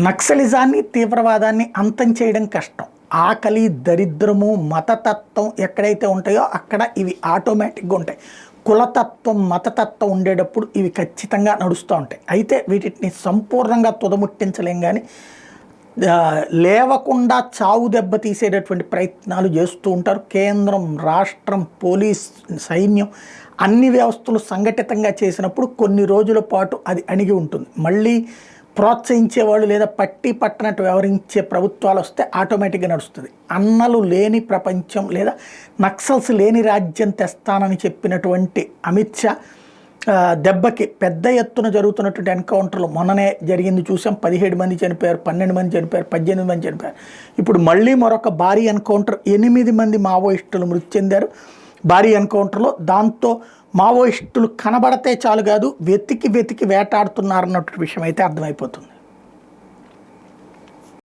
నక్సలిజాన్ని తీవ్రవాదాన్ని అంతం చేయడం కష్టం. ఆకలి, దరిద్రము, మతతత్వం ఎక్కడైతే ఉంటాయో అక్కడ ఇవి ఆటోమేటిక్గా ఉంటాయి. కులతత్వం, మతతత్వం ఉండేటప్పుడు ఇవి ఖచ్చితంగా నడుస్తూ ఉంటాయి. అయితే వీటిని సంపూర్ణంగా తుదముట్టించలేం, కానీ లేవకుండా చావు దెబ్బ తీసేటటువంటి ప్రయత్నాలు చేస్తూ ఉంటారు. కేంద్రం, రాష్ట్రం, పోలీస్, సైన్యం అన్ని వ్యవస్థలు సంఘటితంగా చేసినప్పుడు కొన్ని రోజుల పాటు అది అణిగి ఉంటుంది. మళ్ళీ ప్రోత్సహించేవాళ్ళు లేదా పట్టి పట్టనట్టు వ్యవహరించే ప్రభుత్వాలు వస్తే ఆటోమేటిక్గా నడుస్తుంది. అన్నలు లేని ప్రపంచం లేదా నక్సల్స్ లేని రాజ్యం తెస్తానని చెప్పినటువంటి అమిత్ షా దెబ్బకి పెద్ద ఎత్తున జరుగుతున్నటువంటి ఎన్కౌంటర్లు మొన్ననే జరిగింది చూసాం. 17 మంది చనిపోయారు, 12 మంది చనిపోయారు, 18 మంది చనిపోయారు. ఇప్పుడు మళ్ళీ మరొక భారీ ఎన్కౌంటర్, 8 మంది మావోయిస్టులు మృతి చెందారు భారీ ఎన్కౌంటర్లో. దాంతో మావోయిస్టులు కనబడితే చాలు కాదు, వెతికి వేటాడుతున్నారన్నటువంటి విషయం అయితే అర్థమైపోతుంది.